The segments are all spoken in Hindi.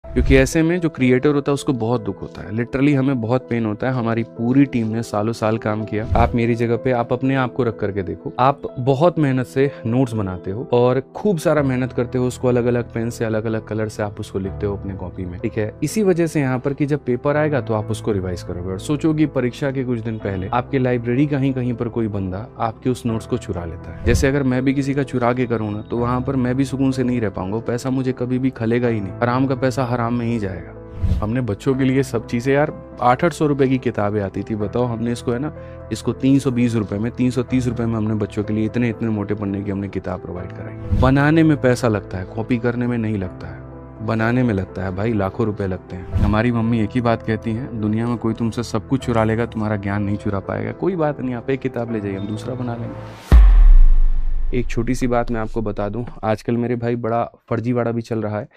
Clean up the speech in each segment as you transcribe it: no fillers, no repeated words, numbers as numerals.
क्योंकि ऐसे में जो क्रिएटर होता है उसको बहुत दुख होता है, लिटरली हमें बहुत पेन होता है। हमारी पूरी टीम ने सालों साल काम किया। आप मेरी जगह पे आप अपने आप को रख करके देखो, आप बहुत मेहनत से नोट्स बनाते हो और खूब सारा मेहनत करते हो, उसको अलग अलग पेन से अलग अलग कलर से आप उसको लिखते हो अपने कॉपी में, ठीक है। इसी वजह से यहाँ पर कि जब पेपर आएगा तो आप उसको रिवाइज करोगे और सोचोगे परीक्षा के कुछ दिन पहले आपके लाइब्रेरी कहीं कहीं पर कोई बंदा आपके उस नोट्स को चुरा लेता है। जैसे अगर मैं भी किसी का चुरा के करूँ ना, तो वहां पर मैं भी सुकून से नहीं रह पाऊंगा, पैसा मुझे कभी भी खलेगा ही नहीं, हराम का पैसा हराम में ही जाएगा। हमने बच्चों के लिए सब चीज़ें यार 800 रुपए की किताबें आती थी, बताओ हमने इसको है ना, इसको 320 रुपए में 330 रुपए में हमने बच्चों के लिए इतने इतने मोटे पन्ने की हमने किताब प्रोवाइड कराई। बनाने में पैसा लगता है, कॉपी करने में नहीं लगता है, बनाने में लगता है भाई, लाखों रुपए लगते हैं। हमारी मम्मी एक ही बात कहती हैं, दुनिया में कोई तुमसे सब कुछ चुरा लेगा, तुम्हारा ज्ञान नहीं चुरा पाएगा। कोई बात नहीं, आप एक किताब ले जाइए, हम दूसरा बना लेंगे। एक छोटी सी बात मैं आपको बता दूं, आजकल मेरे भाई बड़ा फर्जीवाड़ा भी चल रहा है,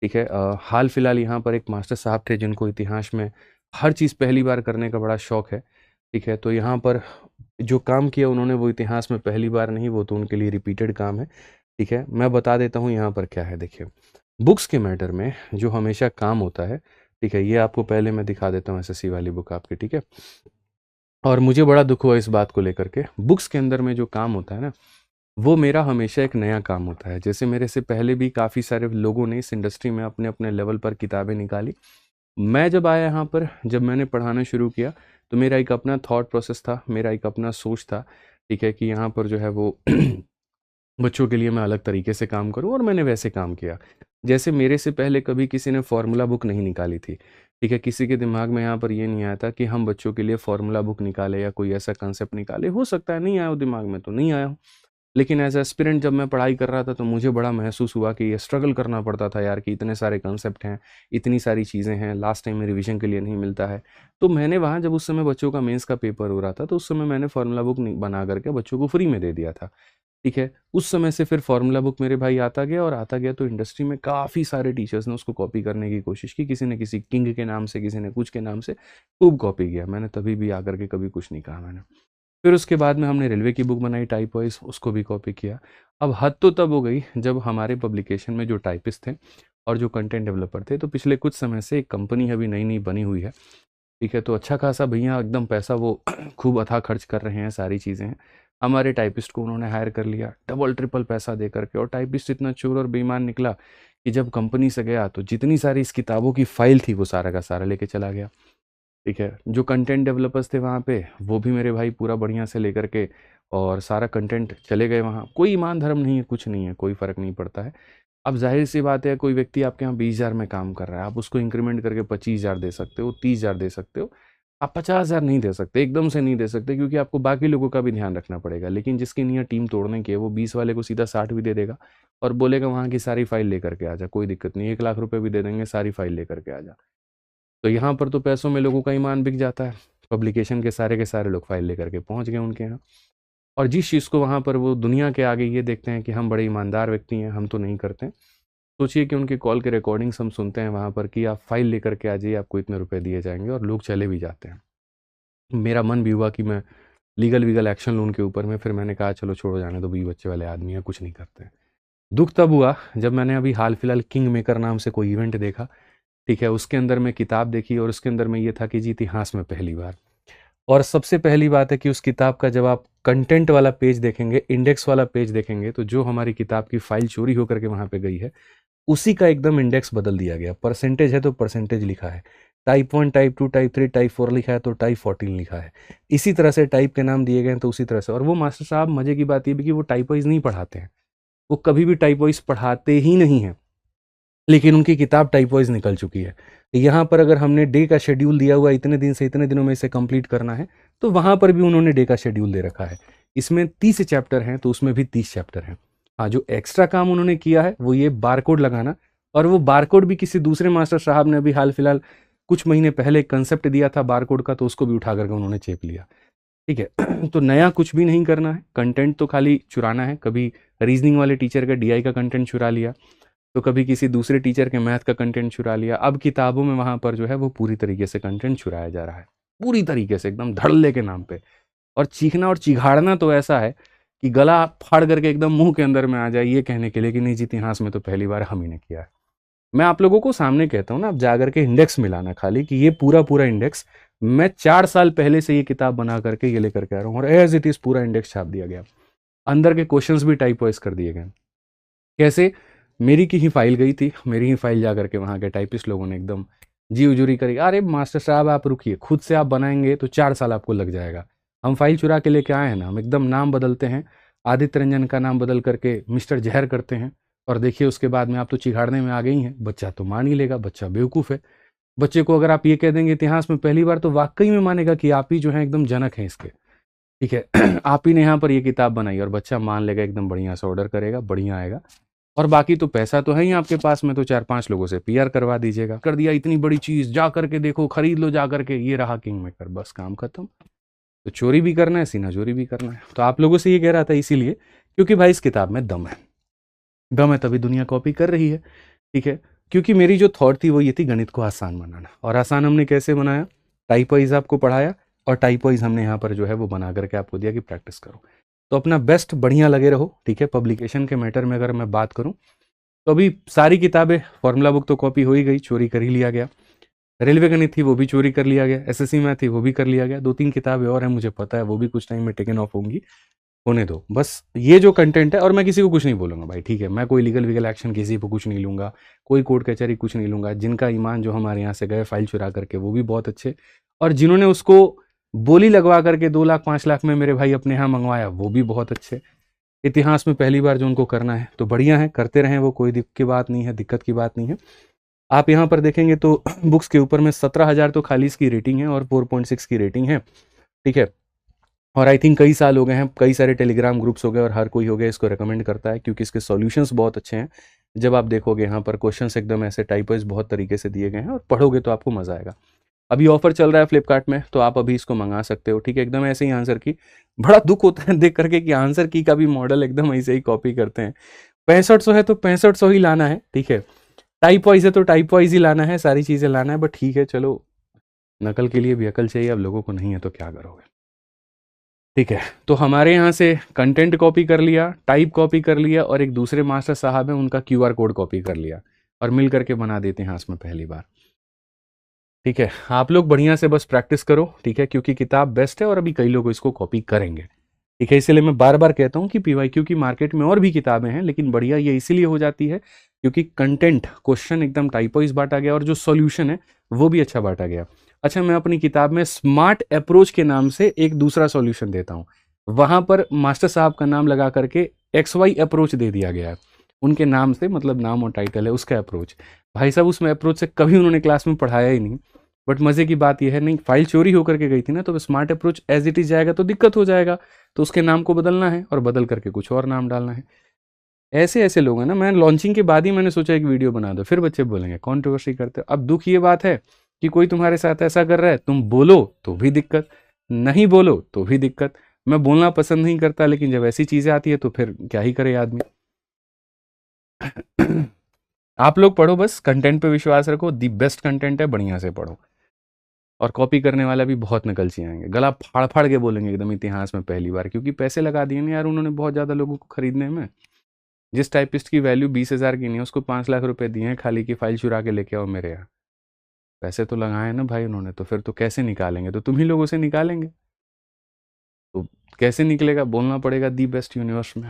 ठीक है। हाल फिलहाल यहाँ पर एक मास्टर साहब थे जिनको इतिहास में हर चीज़ पहली बार करने का बड़ा शौक है, ठीक है। तो यहाँ पर जो काम किया उन्होंने वो इतिहास में पहली बार नहीं, वो तो उनके लिए रिपीटेड काम है, ठीक है। मैं बता देता हूँ यहाँ पर क्या है। देखिए, बुक्स के मैटर में जो हमेशा काम होता है, ठीक है, ये आपको पहले मैं दिखा देता हूँ एसएससी वाली बुक आपकी, ठीक है। और मुझे बड़ा दुख हुआ इस बात को लेकर के, बुक्स के अंदर में जो काम होता है ना, वो मेरा हमेशा एक नया काम होता है। जैसे मेरे से पहले भी काफ़ी सारे लोगों ने इस इंडस्ट्री में अपने अपने लेवल पर किताबें निकाली। मैं जब आया यहाँ पर, जब मैंने पढ़ाना शुरू किया, तो मेरा एक अपना थॉट प्रोसेस था, मेरा एक अपना सोच था, ठीक है, कि यहाँ पर जो है वो बच्चों के लिए मैं अलग तरीके से काम करूँ, और मैंने वैसे काम किया। जैसे मेरे से पहले कभी किसी ने फार्मूला बुक नहीं निकाली थी, ठीक है। किसी के दिमाग में यहाँ पर ये नहीं आया था कि हम बच्चों के लिए फार्मूला बुक निकाले या कोई ऐसा कंसेप्ट निकाले। हो सकता है नहीं आया हो दिमाग में, तो नहीं आया हो। लेकिन एज एस्पिरेंट जब मैं पढ़ाई कर रहा था तो मुझे बड़ा महसूस हुआ कि ये स्ट्रगल करना पड़ता था यार, कि इतने सारे कंसेप्ट हैं, इतनी सारी चीज़ें हैं, लास्ट टाइम में रिवीजन के लिए नहीं मिलता है। तो मैंने वहाँ जब उस समय बच्चों का मेंस का पेपर हो रहा था, तो उस समय मैंने फार्मूला बुक बना करके बच्चों को फ्री में दे दिया था, ठीक है। उस समय से फिर फार्मूला बुक मेरे भाई आता गया और आता गया, तो इंडस्ट्री में काफ़ी सारे टीचर्स ने उसको कॉपी करने की कोशिश की। किसी ने किसी किंग के नाम से, किसी ने कुछ के नाम से खूब कॉपी किया। मैंने तभी भी आकर के कभी कुछ नहीं कहा मैंने। फिर उसके बाद में हमने रेलवे की बुक बनाई टाइप वाइज, उसको भी कॉपी किया। अब हद तो तब हो गई जब हमारे पब्लिकेशन में जो टाइपिस्ट थे और जो कंटेंट डेवलपर थे, तो पिछले कुछ समय से एक कंपनी अभी नई नई बनी हुई है, ठीक है। तो अच्छा खासा भैया एकदम पैसा वो खूब अथाह खर्च कर रहे हैं, सारी चीज़ें हैं। हमारे टाइपिस्ट को उन्होंने हायर कर लिया डबल ट्रिपल पैसा दे करके, और टाइपिस्ट इतना चोर और बेईमान निकला कि जब कंपनी से गया तो जितनी सारी इस किताबों की फाइल थी वो सारा का सारा लेके चला गया, ठीक है। जो कंटेंट डेवलपर्स थे वहाँ पे, वो भी मेरे भाई पूरा बढ़िया से लेकर के और सारा कंटेंट चले गए वहाँ। कोई ईमान धर्म नहीं है, कुछ नहीं है, कोई फ़र्क नहीं पड़ता है। अब जाहिर सी बात है, कोई व्यक्ति आपके यहाँ 20,000 में काम कर रहा है, आप उसको इंक्रीमेंट करके 25,000 दे सकते हो, 30,000 दे सकते हो, आप 50,000 नहीं दे सकते, एकदम से नहीं दे सकते, क्योंकि आपको बाकी लोगों का भी ध्यान रखना पड़ेगा। लेकिन जिसकी नीयत टीम तोड़ने की है, वो 20 वाले को सीधा 60 भी दे देगा और बोलेगा वहाँ की सारी फाइल लेकर के आ जा, कोई दिक्कत नहीं, 1 लाख रुपए भी दे देंगे, सारी फाइल लेकर के आ जा। तो यहाँ पर तो पैसों में लोगों का ईमान बिक जाता है। पब्लिकेशन के सारे लोग फाइल लेकर के पहुँच गए उनके यहाँ, और जिस चीज़ को वहाँ पर वो दुनिया के आगे ये देखते हैं कि हम बड़े ईमानदार व्यक्ति हैं, हम तो नहीं करते हैं। सोचिए कि उनके कॉल के रिकॉर्डिंग्स हम सुनते हैं वहाँ पर कि आप फाइल लेकर के आ जाइए, आपको इतने रुपए दिए जाएंगे, और लोग चले भी जाते हैं। मेरा मन भी हुआ कि मैं लीगल वीगल एक्शन लूँ उनके ऊपर में, फिर मैंने कहा चलो छोड़ो, जाने दो, 20 बच्चे वाले आदमी हैं, कुछ नहीं करते हैं। दुख तब हुआ जब मैंने अभी हाल फिलहाल किंग मेकर नाम से कोई इवेंट देखा, ठीक है। उसके अंदर मैं किताब देखी और उसके अंदर में ये था कि जी इतिहास में पहली बार, और सबसे पहली बात है कि उस किताब का जब आप कंटेंट वाला पेज देखेंगे, इंडेक्स वाला पेज देखेंगे, तो जो हमारी किताब की फाइल चोरी होकर के वहाँ पे गई है, उसी का एकदम इंडेक्स बदल दिया गया। परसेंटेज है तो परसेंटेज लिखा है, टाइप 1, टाइप 2, टाइप 3, टाइप 4 लिखा है तो टाइप 14 लिखा है। इसी तरह से टाइप के नाम दिए गए हैं तो उसी तरह से। और वो मास्टर साहब, मजे की बात ये भी कि वो टाइप वाइज नहीं पढ़ाते हैं, वो कभी भी टाइप वाइज पढ़ाते ही नहीं हैं, लेकिन उनकी किताब टाइप वाइज निकल चुकी है। यहाँ पर अगर हमने डे का शेड्यूल दिया हुआ, इतने दिन से इतने दिनों में इसे कंप्लीट करना है, तो वहाँ पर भी उन्होंने डे का शेड्यूल दे रखा है। इसमें 30 चैप्टर हैं तो उसमें भी 30 चैप्टर हैं। हाँ, जो एक्स्ट्रा काम उन्होंने किया है वो ये बारकोड लगाना, और वो बारकोड भी किसी दूसरे मास्टर साहब ने अभी हाल फिलहाल कुछ महीने पहले एक कंसेप्ट दिया था बारकोड का, तो उसको भी उठा करके उन्होंने चेप लिया, ठीक है। तो नया कुछ भी नहीं करना है, कंटेंट तो खाली चुराना है। कभी रीजनिंग वाले टीचर का डीआई का कंटेंट चुरा लिया, तो कभी किसी दूसरे टीचर के मैथ का कंटेंट चुरा लिया। अब किताबों में वहाँ पर जो है वो पूरी तरीके से कंटेंट चुराया जा रहा है, पूरी तरीके से एकदम धड़ल्ले के नाम पे। और चीखना और चिघाड़ना तो ऐसा है कि गला फाड़ करके एकदम मुंह के अंदर में आ जाए, ये कहने के लिए कि नहीं जी इतिहास में तो पहली बार हम ही ने किया है। मैं आप लोगों को सामने कहता हूँ ना, आप जाकर के इंडेक्स मिलाना खाली कि ये पूरा पूरा इंडेक्स मैं 4 साल पहले से ये किताब बना करके ये लेकर के आ रहा हूँ और एज इट इज पूरा इंडेक्स छाप दिया गया। अंदर के क्वेश्चंस भी टाइप वाइज कर दिए गए। कैसे? मेरी की ही फाइल गई थी, मेरी ही फाइल जा करके वहाँ के टाइपिस्ट लोगों ने एकदम जी उजूरी करी, अरे मास्टर साहब आप रुकिए, खुद से आप बनाएंगे तो 4 साल आपको लग जाएगा। हम फाइल चुरा के लेके आए हैं ना, हम एकदम नाम बदलते हैं, आदित्य रंजन का नाम बदल करके मिस्टर जहर करते हैं, और देखिए उसके बाद में आप तो चिघाड़ने में आ गई हैं। बच्चा तो मान ही लेगा, बच्चा बेवकूफ़ है। बच्चे को अगर आप ये कह देंगे इतिहास में पहली बार, तो वाकई में मानेगा कि आप ही जो है एकदम जनक हैं इसके, ठीक है। आप ही ने यहाँ पर ये किताब बनाई, और बच्चा मान लेगा, एकदम बढ़िया से ऑर्डर करेगा, बढ़िया आएगा। और बाकी तो पैसा तो है ही आपके पास में, तो 4-5 लोगों से पीआर करवा दीजिएगा, कर दिया इतनी बड़ी चीज, जा करके देखो, खरीद लो जा करके, ये रहा किंग मेकर, बस काम खत्म। तो चोरी भी करना है, सीना चोरी भी करना है। तो आप लोगों से ये कह रहा था इसीलिए क्योंकि भाई इस किताब में दम है, दम है तभी दुनिया कॉपी कर रही है, ठीक है। क्योंकि मेरी जो थॉट थी वो ये थी, गणित को आसान बनाना। और आसान हमने कैसे बनाया? टाइप वाइज आपको पढ़ाया, और टाइप वाइज हमने यहाँ पर जो है वो बना करके आपको दिया कि प्रैक्टिस करो। तो अपना बेस्ट बढ़िया लगे रहो, ठीक है। पब्लिकेशन के मैटर में अगर मैं बात करूँ तो अभी सारी किताबें, फॉर्मूला बुक तो कॉपी हो ही गई, चोरी कर ही लिया गया। रेलवे गणित थी वो भी चोरी कर लिया गया, एसएससी मैथ थी वो भी कर लिया गया, 2-3 किताबें और हैं मुझे पता है, वो भी कुछ टाइम में टेकन ऑफ होंगी, होने दो। बस ये जो कंटेंट है, और मैं किसी को कुछ नहीं बोलूंगा भाई, ठीक है। मैं कोई लीगल वीगल एक्शन किसी पर कुछ नहीं लूंगा, कोई कोर्ट कचहरी कुछ नहीं लूंगा। जिनका ईमान जो हमारे यहाँ से गए फाइल चुरा करके, वो भी बहुत अच्छे, और जिन्होंने उसको बोली लगवा करके 2 लाख 5 लाख में मेरे भाई अपने यहाँ मंगवाया, वो भी बहुत अच्छे। इतिहास में पहली बार जो उनको करना है तो बढ़िया है, करते रहें, वो कोई दिक्कत की बात नहीं है, दिक्कत की बात नहीं है। आप यहाँ पर देखेंगे तो बुक्स के ऊपर में 17,000 तो खाली इसकी रेटिंग है, और 4.6 की रेटिंग है, ठीक है। और आई थिंक कई साल हो गए हैं, कई सारे टेलीग्राम ग्रुप्स हो गए, और हर कोई हो गया इसको रेकमेंड करता है, क्योंकि इसके सॉल्यूशंस बहुत अच्छे हैं। जब आप देखोगे यहाँ पर क्वेश्चंस एकदम ऐसे टाइप वाइज बहुत तरीके से दिए गए हैं, और पढ़ोगे तो आपको मजा आएगा। अभी ऑफर चल रहा है फ्लिपकार्ट में, तो आप अभी इसको मंगा सकते हो, ठीक है। एकदम ऐसे ही आंसर की, बड़ा दुख होता है देख करके कि आंसर की का भी मॉडल एकदम ऐसे ही कॉपी करते हैं। 6500 है तो 6500 ही लाना है, ठीक है। टाइप वाइज है तो टाइप वाइज ही लाना है, सारी चीजें लाना है, बट ठीक है चलो, नकल के लिए भी अकल चाहिए, अब लोगों को नहीं है तो क्या करोगे, ठीक है। तो हमारे यहाँ से कंटेंट कॉपी कर लिया, टाइप कॉपी कर लिया, और एक दूसरे मास्टर साहब हैं उनका क्यूआर कोड कॉपी कर लिया, और मिल करके बना देते हैं इसमें पहली बार, ठीक है। आप लोग बढ़िया से बस प्रैक्टिस करो, ठीक है, क्योंकि किताब बेस्ट है, और अभी कई लोग इसको कॉपी करेंगे, ठीक है। इसलिए मैं बार बार कहता हूँ कि पीवाईक्यू की मार्केट में और भी किताबें हैं, लेकिन बढ़िया ये इसीलिए हो जाती है क्योंकि कंटेंट, क्वेश्चन एकदम टाइप वाइज बांटा गया, और जो सॉल्यूशन है वो भी अच्छा बांटा गया। अच्छा, मैं अपनी किताब में स्मार्ट अप्रोच के नाम से एक दूसरा सॉल्यूशन देता हूँ, वहां पर मास्टर साहब का नाम लगा करके XY अप्रोच दे दिया गया है, उनके नाम से, मतलब नाम और टाइटल है उसका अप्रोच। भाई साहब उसमें अप्रोच से कभी उन्होंने क्लास में पढ़ाया ही नहीं, बट मजे की बात यह है, नहीं फाइल चोरी होकर के गई थी ना, तो smart approach as it is जाएगा तो दिक्कत हो जाएगा, तो उसके नाम को बदलना है, और बदल करके कुछ और नाम डालना है। ऐसे ऐसे लोग हैं ना, मैं लॉन्चिंग के बाद ही मैंने सोचा एक वीडियो बना दो, फिर बच्चे बोलेंगे कॉन्ट्रोवर्सी करते हो। अब दुख ये बात है कि कोई तुम्हारे साथ ऐसा कर रहा है, तुम बोलो तो भी दिक्कत, नहीं बोलो तो भी दिक्कत। मैं बोलना पसंद नहीं करता, लेकिन जब ऐसी चीजें आती है तो फिर क्या ही करे आदमी। आप लोग पढ़ो, बस कंटेंट पे विश्वास रखो, दी बेस्ट कंटेंट है, बढ़िया से पढ़ो। और कॉपी करने वाला भी बहुत नकलची आएंगे, गला फाड़ फाड़ के बोलेंगे एकदम इतिहास में पहली बार, क्योंकि पैसे लगा दिए ना यार उन्होंने बहुत ज़्यादा लोगों को खरीदने में। जिस टाइपिस्ट की वैल्यू 20,000 की नहीं है, उसको 5 लाख रुपए दिए हैं खाली की फाइल चुरा के लेके आओ मेरे यहाँ। पैसे तो लगाए ना भाई उन्होंने, तो फिर तो कैसे निकालेंगे? तो तुम ही लोगों से निकालेंगे, तो कैसे निकलेगा? बोलना पड़ेगा दी बेस्ट यूनिवर्स में।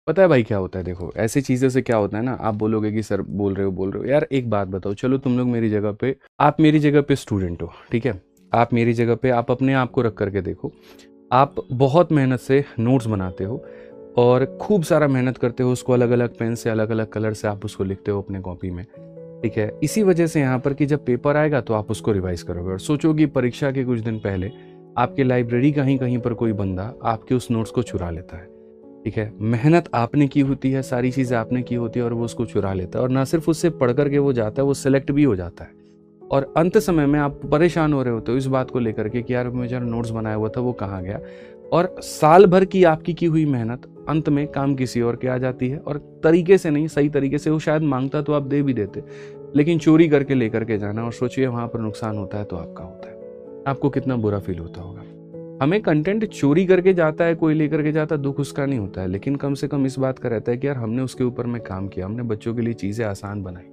पता है भाई क्या होता है, देखो ऐसी चीज़ों से क्या होता है ना, आप बोलोगे कि सर बोल रहे हो यार, एक बात बताओ, चलो तुम लोग मेरी जगह पे, आप मेरी जगह पे स्टूडेंट हो, ठीक है, आप मेरी जगह पे, आप अपने आप को रख करके देखो, आप बहुत मेहनत से नोट्स बनाते हो, और खूब सारा मेहनत करते हो, उसको अलग अलग पेन से, अलग अलग कलर से आप उसको लिखते हो अपने कॉपी में, ठीक है। इसी वजह से यहाँ पर कि जब पेपर आएगा तो आप उसको रिवाइज करोगे, और सोचोगे परीक्षा के कुछ दिन पहले आपके लाइब्रेरी कहीं कहीं पर कोई बंदा आपके उस नोट्स को चुरा लेता है, ठीक है। मेहनत आपने की होती है, सारी चीज़ें आपने की होती है, और वो उसको चुरा लेता है, और ना सिर्फ उससे पढ़ करके वो जाता है, वो सिलेक्ट भी हो जाता है, और अंत समय में आप परेशान हो रहे होते हो इस बात को लेकर के कि यार मुझे नोट्स बनाया हुआ था वो कहाँ गया, और साल भर की आपकी की हुई मेहनत अंत में काम किसी और के आ जाती है, और तरीके से नहीं, सही तरीके से। वो शायद मांगता तो आप दे भी देते, लेकिन चोरी करके लेकर के जाना, और सोचिए वहां पर नुकसान होता है तो आपका होता है, आपको कितना बुरा फील होता होगा। हमें कंटेंट चोरी करके जाता है कोई, लेकर के जाता है, दुख उसका नहीं होता है, लेकिन कम से कम इस बात का रहता है कि यार हमने उसके ऊपर में काम किया, हमने बच्चों के लिए चीज़ें आसान बनाई,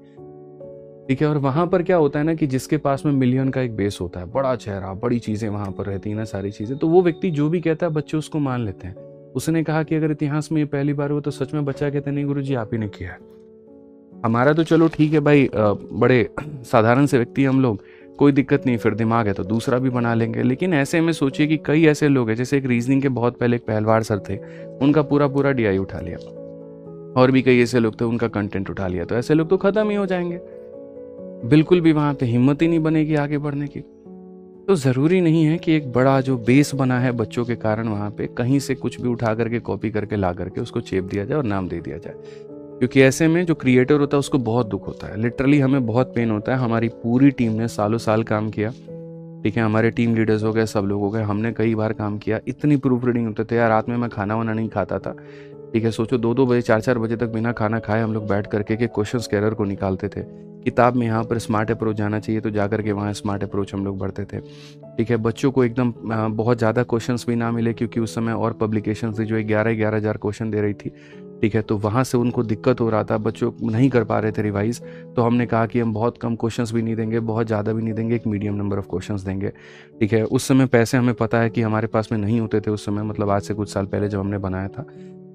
ठीक है। और वहाँ पर क्या होता है ना कि जिसके पास में मिलियन का एक बेस होता है, बड़ा चेहरा, बड़ी चीज़ें वहाँ पर रहती है ना, सारी चीज़ें, तो वो व्यक्ति जो भी कहता है बच्चे उसको मान लेते हैं। उसने कहा कि अगर इतिहास में ये पहली बार हुआ तो सच में बच्चा कहता है नहीं गुरुजी आप ही ने किया है। हमारा तो चलो ठीक है भाई, बड़े साधारण से व्यक्ति हम लोग, कोई दिक्कत नहीं, फिर दिमाग है तो दूसरा भी बना लेंगे। लेकिन ऐसे में सोचिए कि कई ऐसे लोग हैं, जैसे एक रीजनिंग के बहुत पहले एक पहलवार सर थे, उनका पूरा पूरा डीआई उठा लिया, और भी कई ऐसे लोग थे उनका कंटेंट उठा लिया, तो ऐसे लोग तो खत्म ही हो जाएंगे, बिल्कुल भी वहां पे हिम्मत ही नहीं बनेगी आगे बढ़ने की। तो ज़रूरी नहीं है कि एक बड़ा जो बेस बना है बच्चों के कारण वहाँ पे कहीं से कुछ भी उठा करके कॉपी करके ला करके उसको चेप दिया जाए और नाम दे दिया जाए, क्योंकि ऐसे में जो क्रिएटर होता है उसको बहुत दुख होता है, लिटरली हमें बहुत पेन होता है। हमारी पूरी टीम ने सालों साल काम किया, ठीक है, हमारे टीम लीडर्स हो गए, सब लोग हो गए, हमने कई बार काम किया, इतनी प्रूफ रीडिंग होते थे यार, रात में मैं खाना वाना नहीं खाता था, ठीक है, सोचो 2-2 बजे 4-4 बजे तक बिना खाना खाए हम लोग बैठ करके के क्वेश्चंस के एरर को निकालते थे। किताब में यहाँ पर स्मार्ट अप्रोच जाना चाहिए तो जा करके वहाँ स्मार्ट अप्रोच हम लोग बढ़ते थे, ठीक है। बच्चों को एकदम बहुत ज़्यादा क्वेश्चंस भी ना मिले, क्योंकि उस समय और पब्लिकेशंस थी जो 11-11 हज़ार क्वेश्चन दे रही थी, ठीक है, तो वहाँ से उनको दिक्कत हो रहा था, बच्चों नहीं कर पा रहे थे रिवाइज। तो हमने कहा कि हम बहुत कम क्वेश्चंस भी नहीं देंगे, बहुत ज़्यादा भी नहीं देंगे, एक मीडियम नंबर ऑफ क्वेश्चंस देंगे, ठीक है। उस समय पैसे हमें पता है कि हमारे पास में नहीं होते थे उस समय, मतलब आज से कुछ साल पहले जब हमने बनाया था,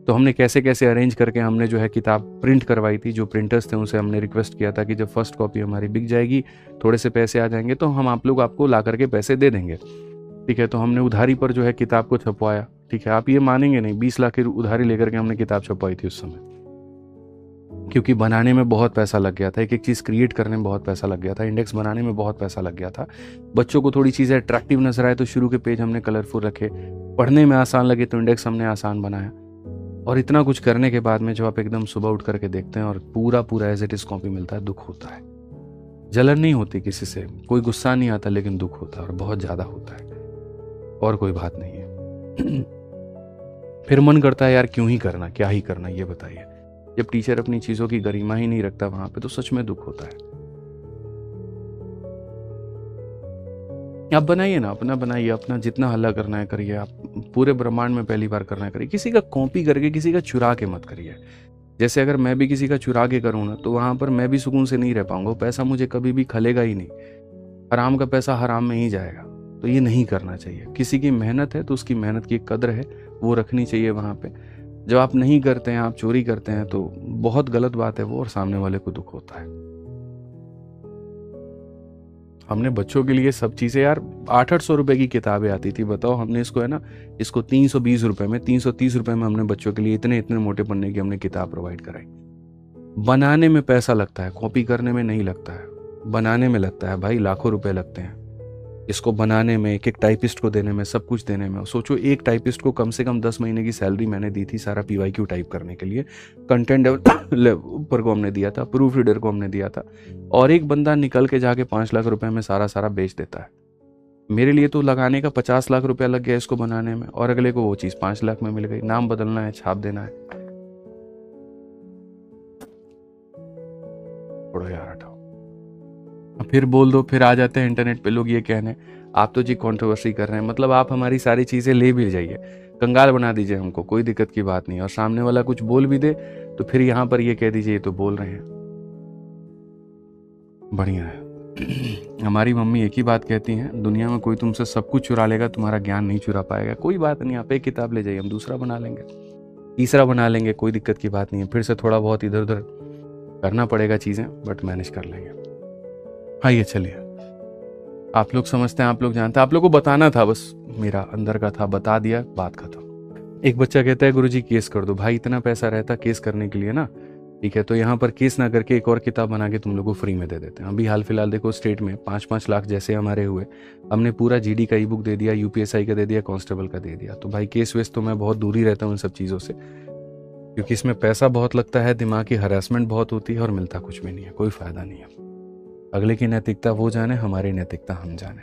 तो हमने कैसे कैसे अरेंज करके हमने जो है किताब प्रिंट करवाई थी। जो प्रिंटर्स थे उनसे हमने रिक्वेस्ट किया था कि जब फर्स्ट कॉपी हमारी बिक जाएगी, थोड़े से पैसे आ जाएंगे तो हम आप लोग आपको ला करके पैसे दे देंगे, ठीक है। तो हमने उधारी पर जो है किताब को छपवाया, ठीक है। आप ये मानेंगे नहीं, 20 लाख की उधारी लेकर के हमने किताब छपवाई थी उस समय, क्योंकि बनाने में बहुत पैसा लग गया था, एक एक चीज़ क्रिएट करने में बहुत पैसा लग गया था, इंडेक्स बनाने में बहुत पैसा लग गया था। बच्चों को थोड़ी चीज़ें अट्रैक्टिव नजर आए तो शुरू के पेज हमने कलरफुल रखे, पढ़ने में आसान लगे तो इंडेक्स हमने आसान बनाया। और इतना कुछ करने के बाद में जब आप एकदम सुबह उठ करके देखते हैं और पूरा पूरा एज इट इज कॉपी मिलता है, दुख होता है। जलन नहीं होती किसी से, कोई गुस्सा नहीं आता, लेकिन दुख होता है और बहुत ज़्यादा होता है, और कोई बात नहीं है। फिर मन करता है यार क्यों ही करना, क्या ही करना, ये बताइए। जब टीचर अपनी चीज़ों की गरिमा ही नहीं रखता वहां पे, तो सच में दुख होता है। आप बनाइए ना, अपना बनाइए, अपना जितना हल्ला करना है करिए, आप पूरे ब्रह्मांड में पहली बार करना है करिए, किसी का कॉपी करके किसी का चुरा के मत करिए। जैसे अगर मैं भी किसी का चुरा के करूँ ना, तो वहां पर मैं भी सुकून से नहीं रह पाऊंगा, पैसा मुझे कभी भी खलेगा ही नहीं, हराम का पैसा हराम में ही जाएगा। तो ये नहीं करना चाहिए। किसी की मेहनत है तो उसकी मेहनत की कदर है, वो रखनी चाहिए वहां पे। जब आप नहीं करते हैं, आप चोरी करते हैं, तो बहुत गलत बात है वो, और सामने वाले को दुख होता है। हमने बच्चों के लिए सब चीज़ें यार, 800-800 रुपए की किताबें आती थी, बताओ, हमने इसको है ना, इसको 320 रुपए में, 330 रुपए में हमने बच्चों के लिए इतने इतने मोटे पन्ने की हमने किताब प्रोवाइड कराई। बनाने में पैसा लगता है, कॉपी करने में नहीं लगता है, बनाने में लगता है भाई, लाखों रुपए लगते हैं इसको बनाने में, एक एक टाइपिस्ट को देने में, सब कुछ देने में। सोचो एक टाइपिस्ट को कम से कम 10 महीने की सैलरी मैंने दी थी, सारा PYQ टाइप करने के लिए, कंटेंट डेवलपर को हमने दिया था, प्रूफ रीडर को हमने दिया था, और एक बंदा निकल के जाके 5 लाख रुपए में सारा सारा बेच देता है। मेरे लिए तो लगाने का 50 लाख रुपया लग गया इसको बनाने में, और अगले को वो चीज़ 5 लाख में मिल गई। नाम बदलना है, छाप देना है, छोड़ो यार, हटाओ। फिर बोल दो, फिर आ जाते हैं इंटरनेट पे लोग ये कहने, आप तो जी कंट्रोवर्सी कर रहे हैं, मतलब आप हमारी सारी चीज़ें ले भी जाइए, कंगाल बना दीजिए हमको, कोई दिक्कत की बात नहीं। और सामने वाला कुछ बोल भी दे तो फिर यहाँ पर ये कह दीजिए ये तो बोल रहे हैं, बढ़िया है। हमारी मम्मी एक ही बात कहती हैं, दुनिया में कोई तुमसे सब कुछ चुरा लेगा, तुम्हारा ज्ञान नहीं चुरा पाएगा। कोई बात नहीं, आप एक किताब ले जाइए, हम दूसरा बना लेंगे, तीसरा बना लेंगे, कोई दिक्कत की बात नहीं है। फिर से थोड़ा बहुत इधर उधर करना पड़ेगा चीज़ें, बट मैनेज कर लेंगे। आइए चलिए, आप लोग समझते हैं, आप लोग जानते हैं, आप लोग को बताना था, बस मेरा अंदर का था, बता दिया, बात खत्म। एक बच्चा कहता है गुरुजी केस कर दो। भाई इतना पैसा रहता केस करने के लिए ना, ठीक है, तो यहाँ पर केस ना करके एक और किताब बना के तुम लोग को फ्री में दे देते हैं। अभी हाल फिलहाल देखो स्टेट में 5-5 लाख जैसे हमारे हुए, हमने पूरा GD का ईबुक दे दिया, UPSI का दे दिया, कांस्टेबल का दे दिया। तो भाई केस वेस तो मैं बहुत दूर ही रहता हूँ इन सब चीज़ों से, क्योंकि इसमें पैसा बहुत लगता है, दिमाग की हरासमेंट बहुत होती है, और मिलता कुछ भी नहीं है, कोई फायदा नहीं है। अगले की नैतिकता वो जाने, हमारी नैतिकता हम जाने।